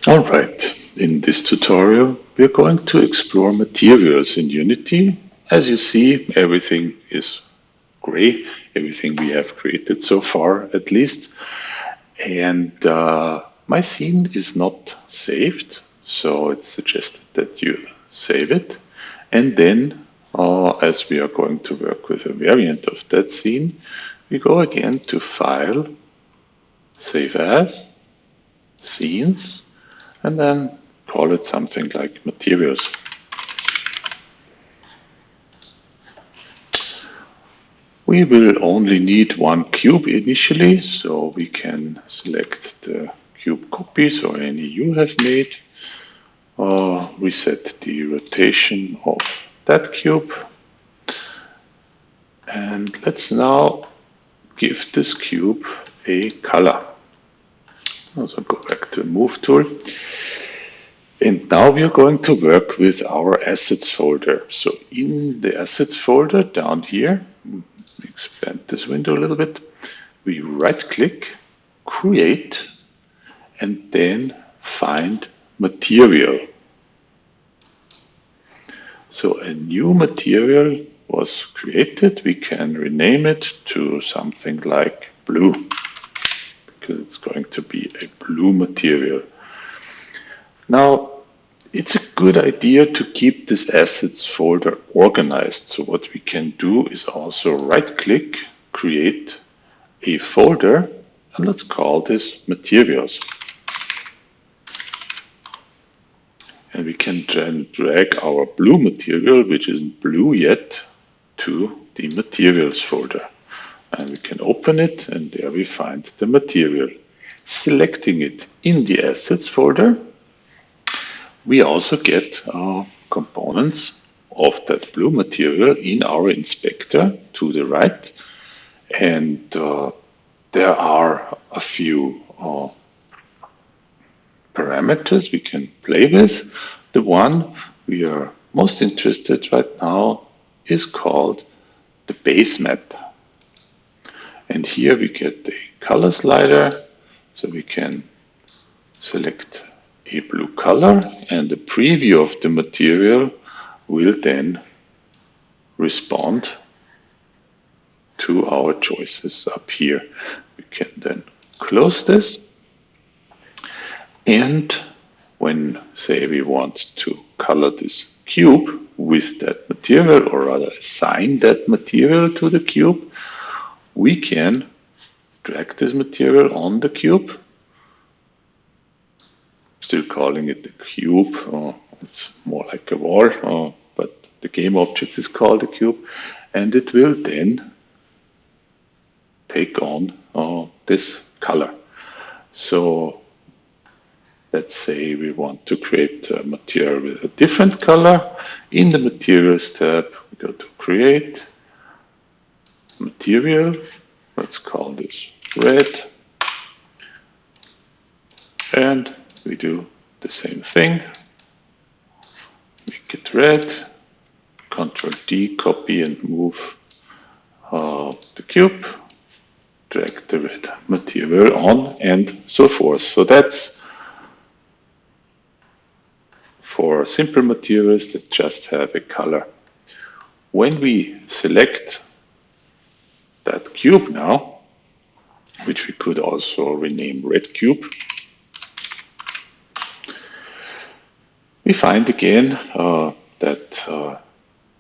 All right, in this tutorial, we're going to explore materials in Unity. As you see, everything is gray, everything we have created so far at least. And my scene is not saved, so it's suggested that you save it. And then, as we are going to work with a variant of that scene, we go again to File, Save As, Scenes, and then call it something like materials. We will only need one cube initially, so we can select the cube copies or any you have made. Reset the rotation of that cube. And let's now give this cube a color. Also go back to the Move tool. And now we are going to work with our assets folder. So in the assets folder down here, expand this window a little bit, we right click, create, and then find material. So a new material was created. We can rename it to something like blue, because it's going to be a blue material. Now, it's a good idea to keep this assets folder organized. So what we can do is also right click, create a folder, and let's call this materials. And we can then drag our blue material, which isn't blue yet, to the materials folder. And we can open it, and there we find the material. Selecting it in the assets folder, we also get components of that blue material in our inspector to the right. And there are a few parameters we can play with. The one we are most interested right now is called the base map. And here we get a color slider, so we can select a blue color, and the preview of the material will then respond to our choices up here. We can then close this, and when, say, we want to color this cube with that material, or rather assign that material to the cube, we can drag this material on the cube, still calling it the cube. It's more like a wall, but the game object is called a cube, and it will then take on this color. So let's say we want to create a material with a different color. In the Materials tab, we go to Create, Material. Let's call this red. And we do the same thing. Make it red. Ctrl D, copy and move the cube. Drag the red material on, and so forth. So that's for simple materials that just have a color. When we select that cube now, which we could also rename red cube, we find again that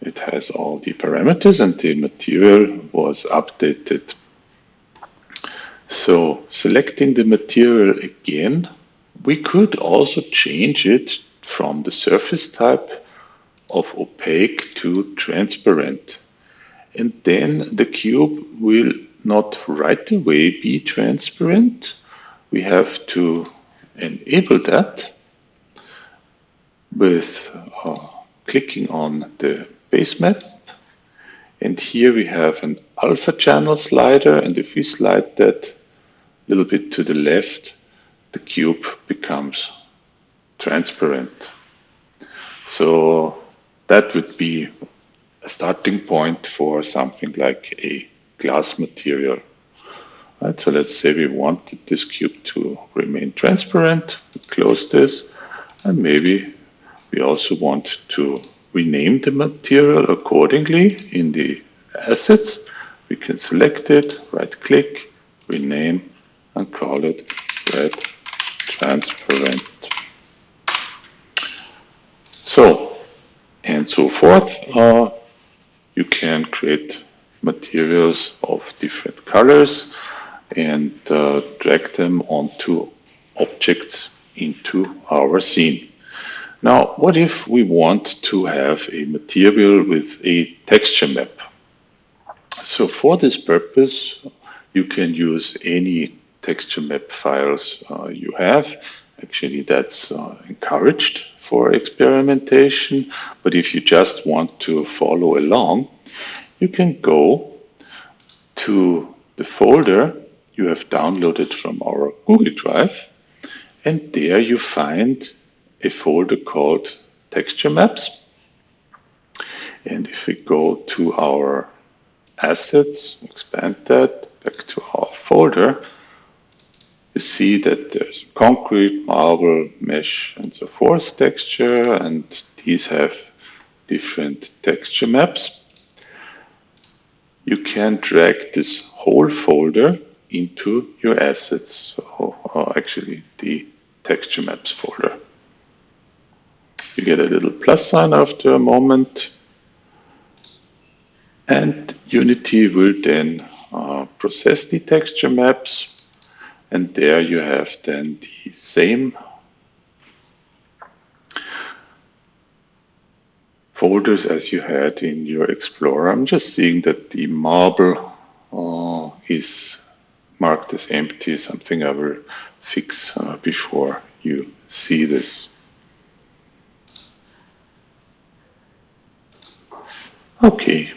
it has all the parameters and the material was updated. So selecting the material again, we could also change it from the surface type of opaque to transparent. And then the cube will not right away be transparent. We have to enable that with clicking on the base map. And here we have an alpha channel slider, and if we slide that a little bit to the left, the cube becomes transparent. So that would be a starting point for something like a glass material. Right, so let's say we wanted this cube to remain transparent. We close this, and maybe we also want to rename the material accordingly in the assets. We can select it, right click, rename, and call it red transparent. So, and so forth. You can create materials of different colors and drag them onto objects into our scene. Now, what if we want to have a material with a texture map? So for this purpose, you can use any texture map files you have. Actually, that's encouraged for experimentation. But if you just want to follow along, you can go to the folder you have downloaded from our Google Drive, and there you find a folder called Texture Maps. And if we go to our assets, expand that back to our folder, you see that there's concrete, marble, mesh, and so forth texture, and these have different texture maps. You can drag this whole folder into your assets, or actually the texture maps folder. You get a little plus sign after a moment, and Unity will then process the texture maps, and there you have then the same folders as you had in your Explorer. I'm just seeing that the marble is marked as empty, something I will fix before you see this. Okay,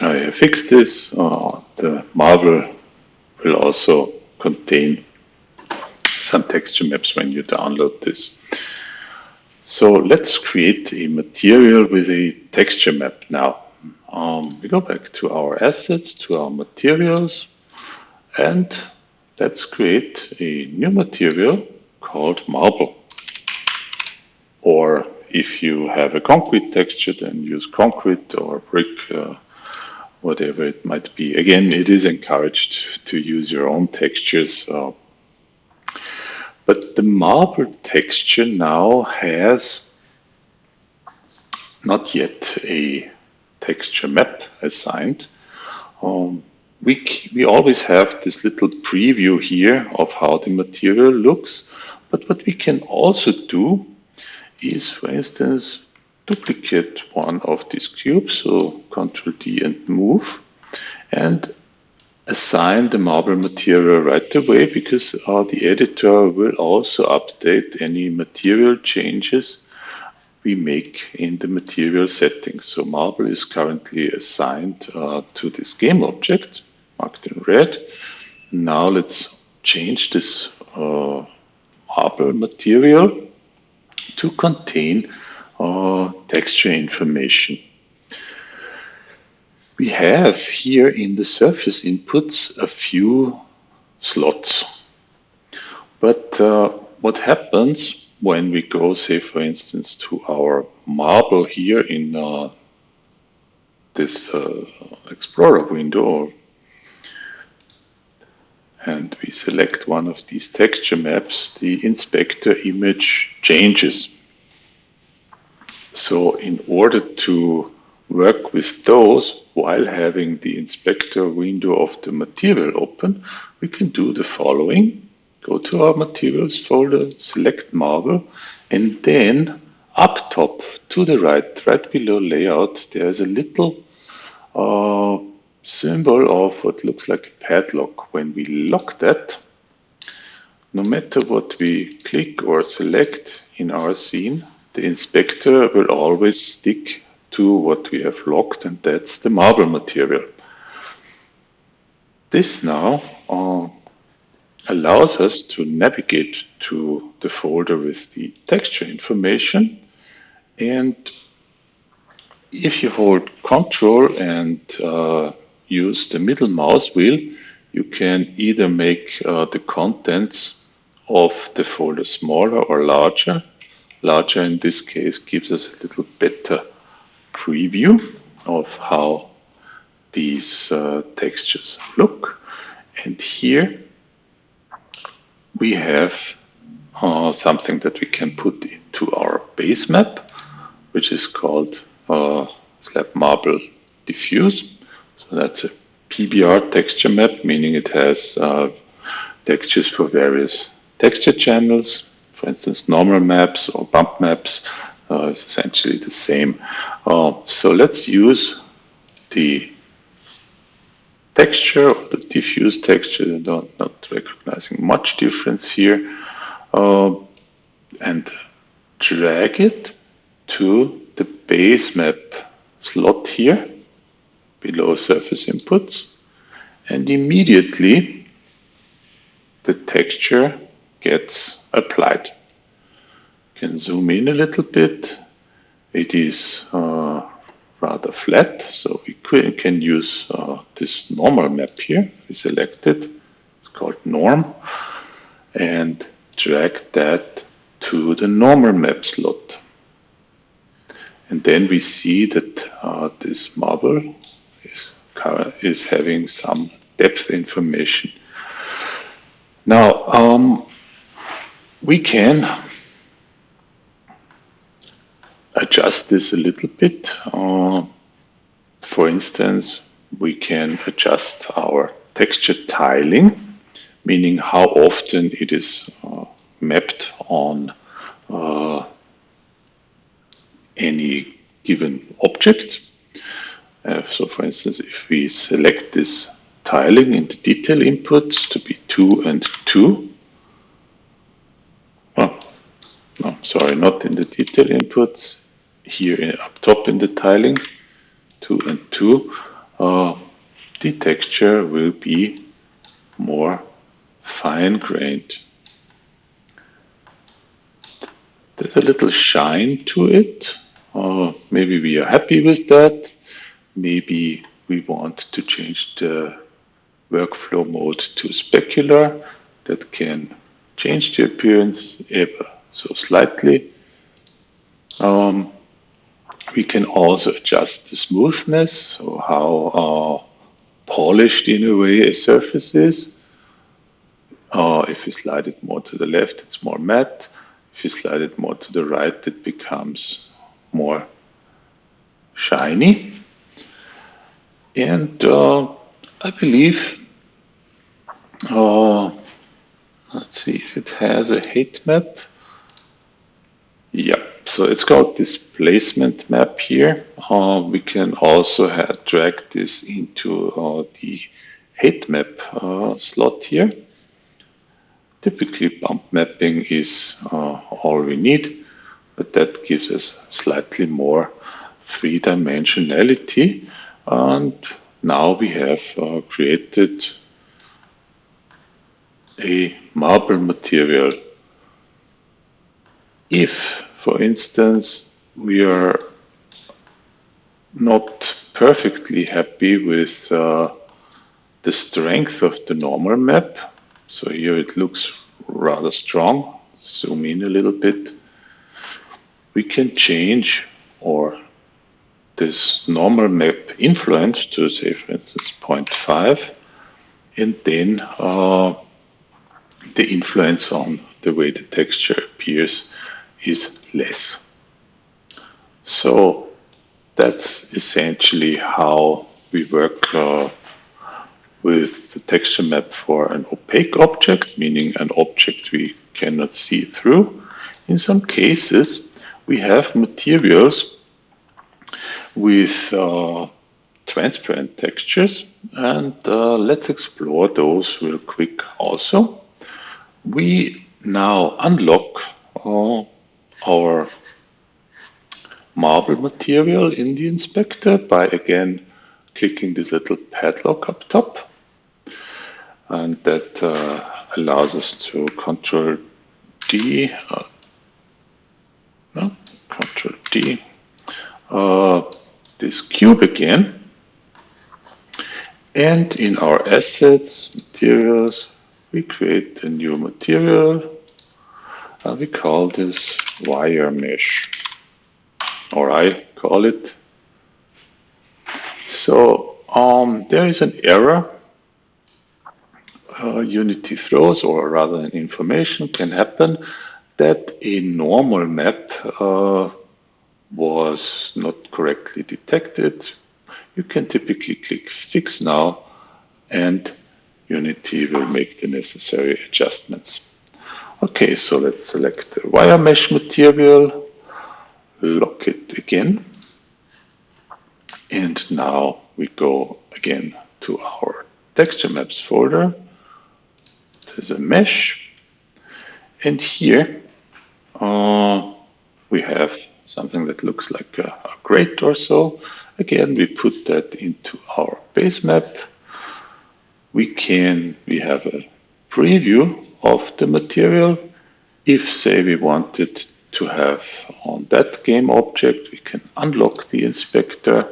I have fixed this. The marble will also contain some texture maps when you download this. So let's create a material with a texture map now. We go back to our assets, to our materials, and let's create a new material called marble. Or if you have a concrete texture, then use concrete or brick, whatever it might be. Again, it is encouraged to use your own textures. But the marble texture now has not yet a texture map assigned. We always have this little preview here of how the material looks. But what we can also do is, for instance, duplicate one of these cubes, so Ctrl D and move, and assign the marble material right away, because the editor will also update any material changes we make in the material settings. So marble is currently assigned to this game object, marked in red. Now let's change this marble material to contain texture information. We have here in the surface inputs a few slots. But what happens when we go, say, for instance, to our marble here in this Explorer window, and we select one of these texture maps, the inspector image changes. So in order to work with those while having the inspector window of the material open, we can do the following. Go to our materials folder, select marble, and then up top to the right below layout, there's a little symbol of what looks like a padlock. When we lock that, no matter what we click or select in our scene, the inspector will always stick to what we have locked, and that's the marble material. This now allows us to navigate to the folder with the texture information, and if you hold Ctrl and use the middle mouse wheel, you can either make the contents of the folder smaller or larger. Larger in this case gives us a little better preview of how these textures look. And here we have something that we can put into our base map, which is called Slab Marble Diffuse. So that's a PBR texture map, meaning it has textures for various texture channels. For instance, normal maps or bump maps is essentially the same. So let's use the texture or the diffuse texture, not recognizing much difference here, and drag it to the base map slot here below surface inputs, and immediately the texture gets applied. You can zoom in a little bit. It is rather flat, so we can use this normal map here. We select it, it's called norm, and drag that to the normal map slot. And then we see that this marble is having some depth information. Now, we can adjust this a little bit. For instance, we can adjust our texture tiling, meaning how often it is mapped on any given object. So for instance, if we select this tiling in the detail inputs to be 2 and 2, oh, no, sorry, not in the detail inputs, here up top in the tiling, 2 and 2, the texture will be more fine-grained. There's a little shine to it. Maybe we are happy with that. Maybe we want to change the workflow mode to specular. That can change the appearance ever so slightly. We can also adjust the smoothness, so how polished in a way a surface is. If you slide it more to the left, it's more matte. If you slide it more to the right, it becomes more shiny. And I believe, let's see if it has a height map. Yeah, so it's got this placement map here. We can also drag this into the height map slot here. Typically, bump mapping is all we need, but that gives us slightly more three-dimensionality. And now we have created a marble material. If, for instance, we are not perfectly happy with the strength of the normal map, so here it looks rather strong, zoom in a little bit, we can change this normal map influence to, say, for instance, 0.5, and then the influence on the way the texture appears is less. So that's essentially how we work with the texture map for an opaque object, meaning an object we cannot see through. In some cases, we have materials with transparent textures, and let's explore those real quick also. We now unlock our marble material in the inspector by again clicking this little padlock up top, and that allows us to Control D, this cube again, And in our assets, materials, we create a new material. We call this wire mesh, or I call it. So there is an error Unity throws, or rather an information can happen that a normal map was not correctly detected. You can typically click Fix Now and Unity will make the necessary adjustments. Okay, so let's select the wire mesh material, lock it again, and now we go again to our texture maps folder. There's a mesh, and here we have something that looks like a grate or so. Again, we put that into our base map. We have a preview of the material. If, say, we wanted to have on that game object, we can unlock the inspector,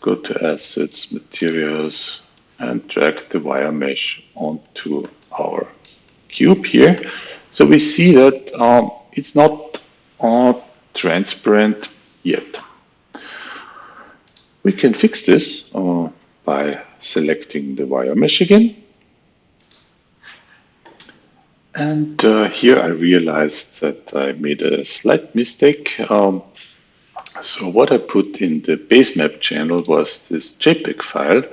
go to Assets, Materials, and drag the wire mesh onto our cube here. So we see that it's not transparent yet. We can fix this by selecting the wire mesh again. And here I realized that I made a slight mistake. So what I put in the base map channel was this JPEG file,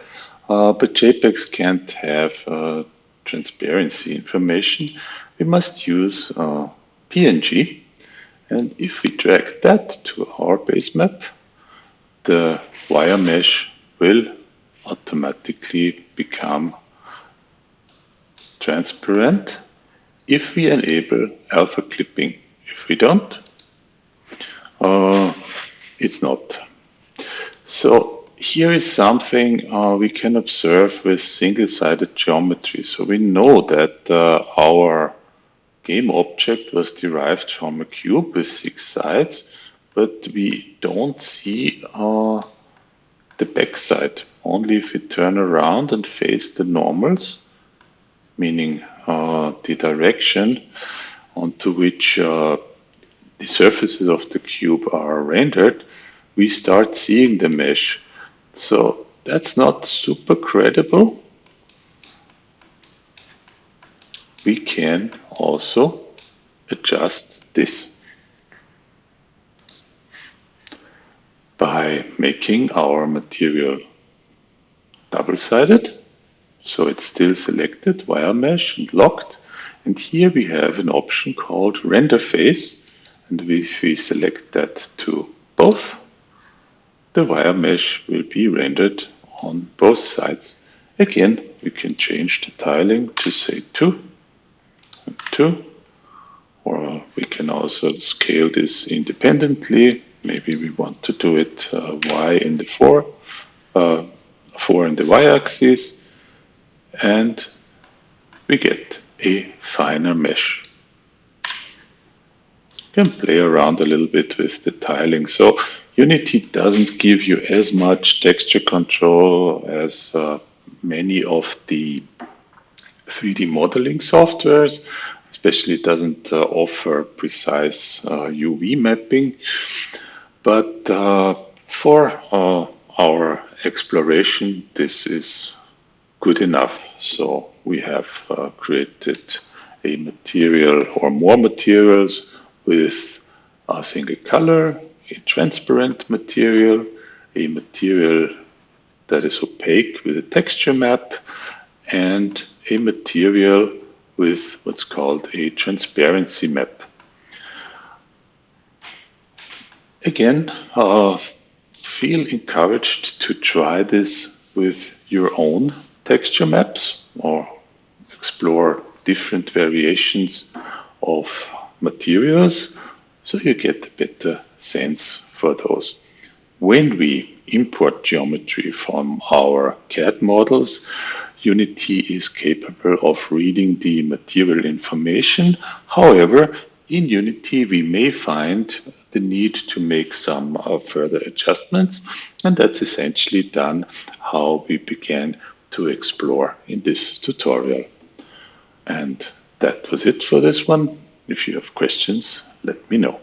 but JPEGs can't have transparency information. We must use PNG. And if we drag that to our base map, the wire mesh will automatically become transparent if we enable alpha clipping. If we don't, it's not. So here is something we can observe with single-sided geometry. So we know that our game object was derived from a cube with 6 sides, but we don't see the backside. Only if we turn around and face the normals, meaning the direction onto which the surfaces of the cube are rendered, we start seeing the mesh. So that's not super credible. We can also adjust this by making our material double-sided. So it's still selected, wire mesh and locked. And here we have an option called render face. And if we select that to both, the wire mesh will be rendered on both sides. Again, we can change the tiling to say 2 and 2, or we can also scale this independently. Maybe we want to do it y in the 4 in the y-axis, and we get a finer mesh. You can play around a little bit with the tiling. So Unity doesn't give you as much texture control as many of the 3D modeling softwares. Especially, it doesn't offer precise UV mapping. But for our exploration, this is good enough. So we have created a material or more materials with a single color, a transparent material, a material that is opaque with a texture map, and a material with what's called a transparency map. Again, feel encouraged to try this with your own texture maps or explore different variations of materials so you get a better sense for those. When we import geometry from our CAD models, Unity is capable of reading the material information. However, in Unity we may find the need to make some further adjustments, and that's essentially done how we began to explore in this tutorial. And that was it for this one. If you have questions, let me know.